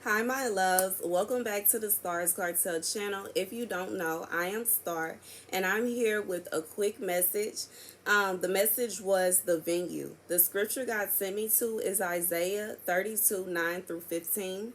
Hi, my loves. Welcome back to the Starscartel channel. If you don't know, I am Star, and I'm here with a quick message. The message was the venue. The scripture God sent me to is Isaiah 32 9 through 15.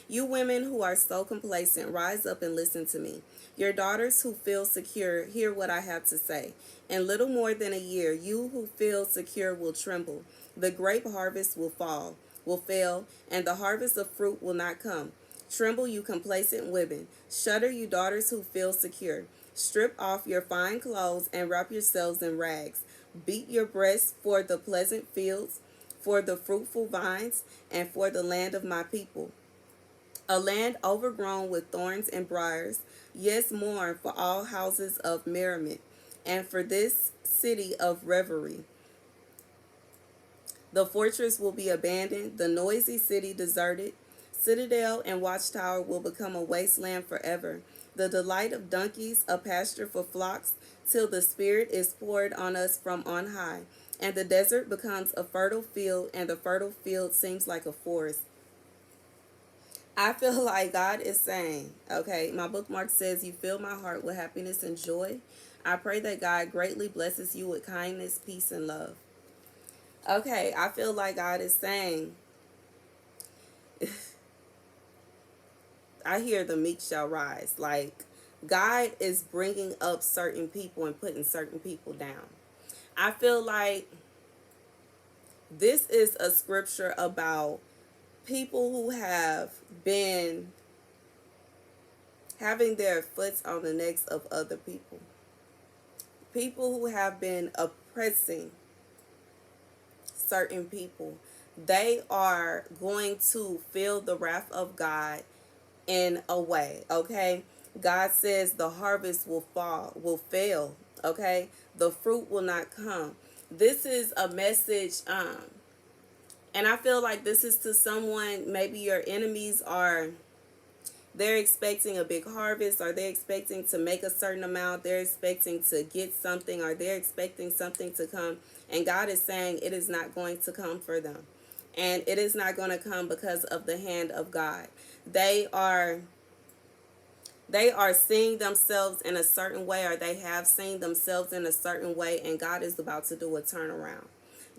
You women who are so complacent, rise up and listen to me. Your daughters who feel secure, hear what I have to say. In little more than a year, you who feel secure will tremble. The grape harvest will fail, and the harvest of fruit will not come. Tremble, you complacent women. Shudder, you daughters who feel secure. Strip off your fine clothes and wrap yourselves in rags. Beat your breasts for the pleasant fields, for the fruitful vines, and for the land of my people, a land overgrown with thorns and briars. Yes, mourn for all houses of merriment, and for this city of revelry. The fortress will be abandoned, the noisy city deserted. Citadel and watchtower will become a wasteland forever. The delight of donkeys, a pasture for flocks, till the Spirit is poured on us from on high. And the desert becomes a fertile field, and the fertile field seems like a forest. I feel like God is saying, okay, my bookmark says, you fill my heart with happiness and joy. I pray that God greatly blesses you with kindness, peace, and love. Okay, I feel like God is saying, I hear the meek shall rise. Like, God is bringing up certain people and putting certain people down. I feel like this is a scripture about people who have been having their foots on the necks of other people. People who have been oppressing certain people. They are going to feel the wrath of God in a way, okay? God says the harvest will fail, okay? The fruit will not come. This is a message, and I feel like this is to someone, maybe your enemies are, they're expecting a big harvest, or they're expecting to make a certain amount, they're expecting to get something, or they're expecting something to come, and God is saying it is not going to come for them. And it is not going to come because of the hand of God. They are seeing themselves in a certain way, or they have seen themselves in a certain way, and God is about to do a turnaround.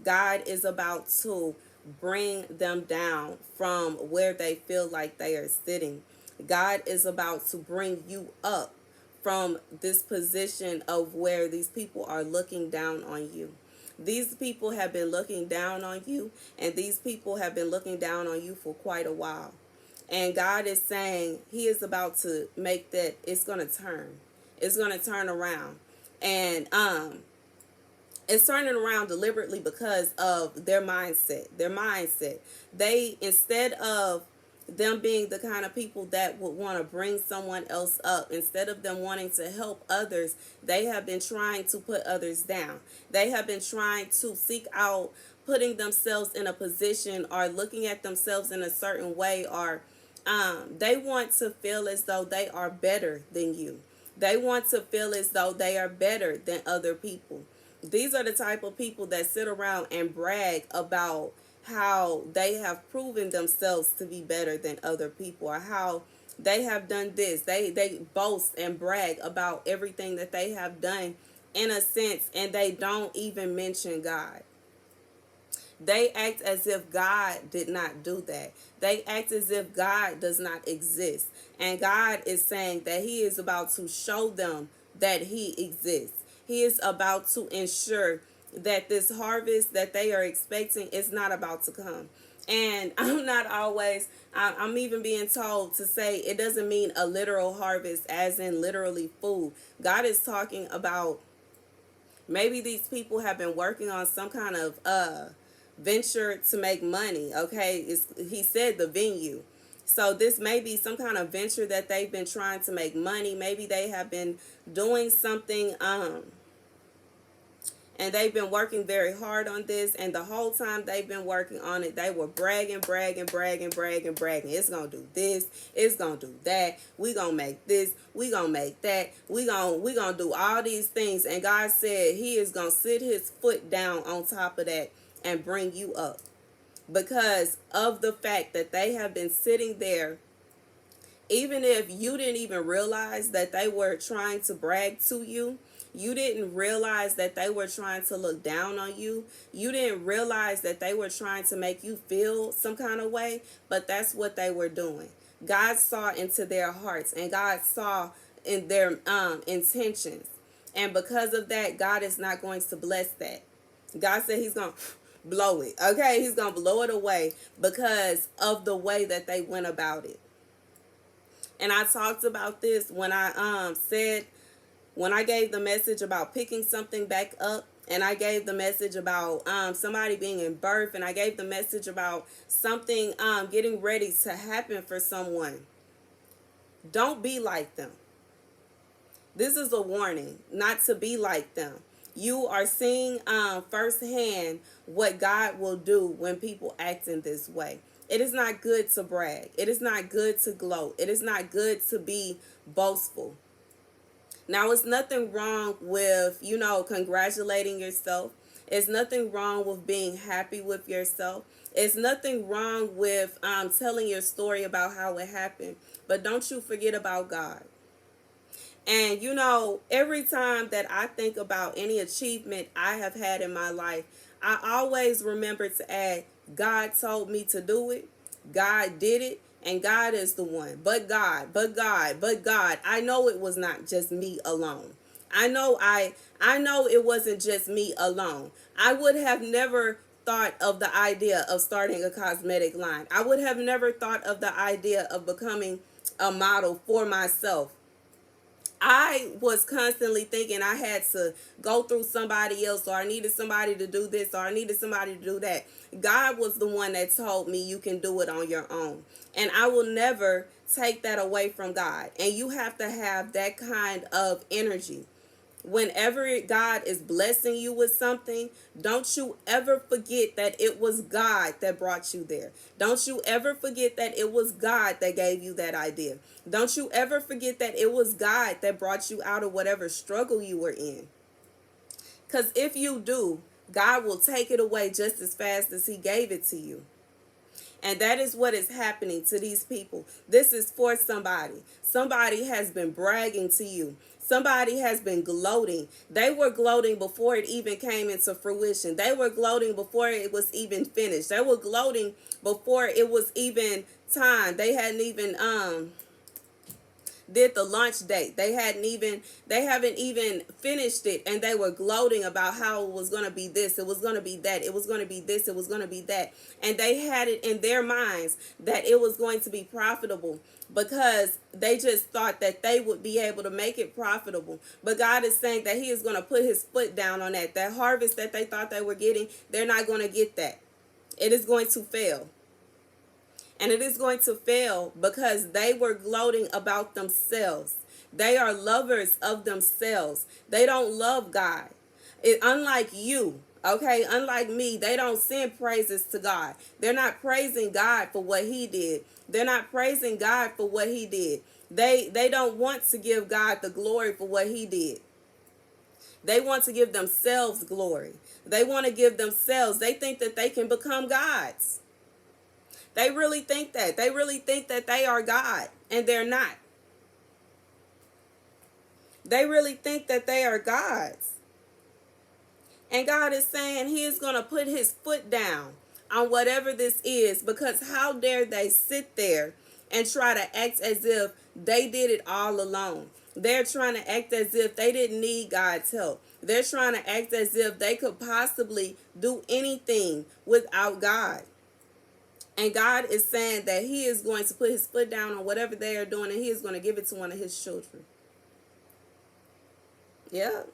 God is about to bring them down from where they feel like they are sitting. God is about to bring you up from this position of where these people are looking down on you. These people have been looking down on you, and these people have been looking down on you for quite a while. And God is saying he is about to make that, it's going to turn. It's going to turn around. And it's turning around deliberately because of their mindset. They, instead of them being the kind of people that would want to bring someone else up, instead of them wanting to help others, they have been trying to put others down. They have been trying to seek out putting themselves in a position, or looking at themselves in a certain way, or they want to feel as though they are better than you. They want to feel as though they are better than other people. These are the type of people that sit around and brag about how they have proven themselves to be better than other people, or how they have done this. They boast and brag about everything that they have done, in a sense, and they don't even mention God. They act as if God did not do that. They act as if God does not exist. And God is saying that he is about to show them that he exists. He is about to ensure that this harvest that they are expecting is not about to come. And I'm even being told to say it doesn't mean a literal harvest as in literally food. God is talking about, maybe these people have been working on some kind of venture to make money. Okay, he said the venue. So this may be some kind of venture that they've been trying to make money. Maybe they have been doing something and they've been working very hard on this, and the whole time they've been working on it, they were bragging. It's gonna do this, it's gonna do that, we gonna make this, we gonna make that, we gonna do all these things. And God said he is gonna sit his foot down on top of that and bring you up. because of the fact that they have been sitting there. Even if you didn't even realize that they were trying to brag to you, you didn't realize that they were trying to look down on you, you didn't realize that they were trying to make you feel some kind of way, but that's what they were doing. God saw into their hearts, and God saw in their intentions. And because of that, God is not going to bless that. God said he's going to blow it. Okay, he's going to blow it away because of the way that they went about it. And I talked about this when I when I gave the message about picking something back up, and I gave the message about somebody being in birth, and I gave the message about something getting ready to happen for someone. Don't be like them. This is a warning not to be like them. You are seeing firsthand what God will do when people act in this way. It is not good to brag. It is not good to gloat. It is not good to be boastful. Now, it's nothing wrong with, congratulating yourself. It's nothing wrong with being happy with yourself. It's nothing wrong with telling your story about how it happened. But don't you forget about God. And, every time that I think about any achievement I have had in my life, I always remember to add, God told me to do it. God did it. And God is the one. But God, but God, but God. I know it was not just me alone. I know it wasn't just me alone. I would have never thought of the idea of starting a cosmetic line. I would have never thought of the idea of becoming a model for myself. I was constantly thinking I had to go through somebody else, or I needed somebody to do this, or I needed somebody to do that. God was the one that told me you can do it on your own. And I will never take that away from God. And you have to have that kind of energy. Whenever God is blessing you with something, don't you ever forget that it was God that brought you there. Don't you ever forget that it was God that gave you that idea. Don't you ever forget that it was God that brought you out of whatever struggle you were in. Because if you do, God will take it away just as fast as he gave it to you. And that is what is happening to these people. This is for somebody. Somebody has been bragging to you. Somebody has been gloating. They were gloating before it even came into fruition. They were gloating before it was even finished. They were gloating before it was even time. They hadn't even did the launch date. They haven't even finished it, and they were gloating about how it was going to be this, it was going to be that, it was going to be this, it was going to be that. And they had it in their minds that it was going to be profitable, because they just thought that they would be able to make it profitable. But God is saying that he is going to put his foot down on that. That harvest that they thought they were getting, they're not going to get that. It is going to fail. And it is going to fail because they were gloating about themselves. They are lovers of themselves. They don't love God. Unlike you, okay, unlike me, they don't send praises to God. They're not praising God for what he did. They're not praising God for what he did. They don't want to give God the glory for what he did. They want to give themselves glory. They want to give themselves. They think that they can become gods. They really think that. They really think that they are God, and they're not. They really think that they are gods. And God is saying he is going to put his foot down on whatever this is, because how dare they sit there and try to act as if they did it all alone. They're trying to act as if they didn't need God's help. They're trying to act as if they could possibly do anything without God. And God is saying that he is going to put his foot down on whatever they are doing, and he is going to give it to one of his children. Yeah.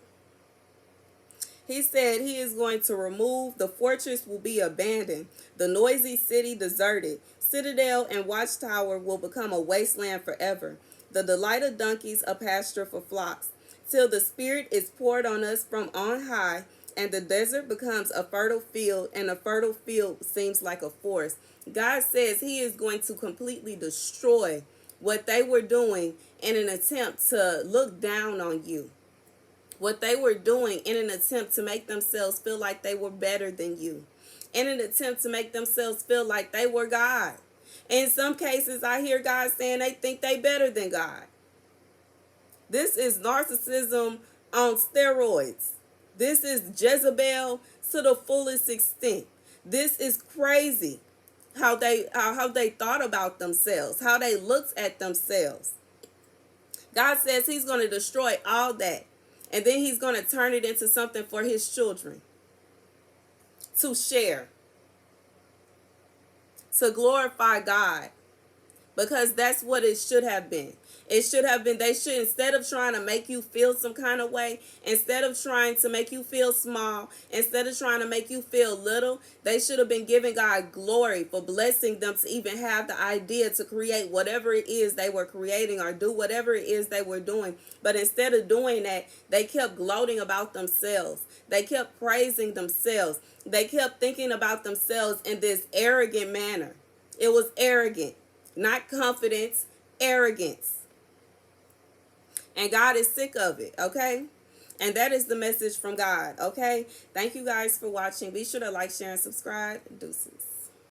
He said he is going to remove, the fortress will be abandoned, the noisy city deserted, citadel and watchtower will become a wasteland forever, the delight of donkeys a pasture for flocks, till the Spirit is poured on us from on high, and the desert becomes a fertile field, and a fertile field seems like a forest. God says he is going to completely destroy what they were doing in an attempt to look down on you. What they were doing in an attempt to make themselves feel like they were better than you. in an attempt to make themselves feel like they were God. In some cases, I hear God saying they think they better than God. This is narcissism on steroids. This is Jezebel to the fullest extent. This is crazy how they thought about themselves, how they looked at themselves. God says he's going to destroy all that. And then he's going to turn it into something for his children to share, to glorify God. Because that's what it should have been. It should have been, they should, instead of trying to make you feel some kind of way, instead of trying to make you feel small, instead of trying to make you feel little, they should have been giving God glory for blessing them to even have the idea to create whatever it is they were creating or do whatever it is they were doing. But instead of doing that, they kept gloating about themselves. They kept praising themselves. They kept thinking about themselves in this arrogant manner. It was arrogant. Not confidence, arrogance. And God is sick of it, okay? And that is the message from God, okay? Thank you guys for watching. Be sure to like, share, and subscribe. Deuces.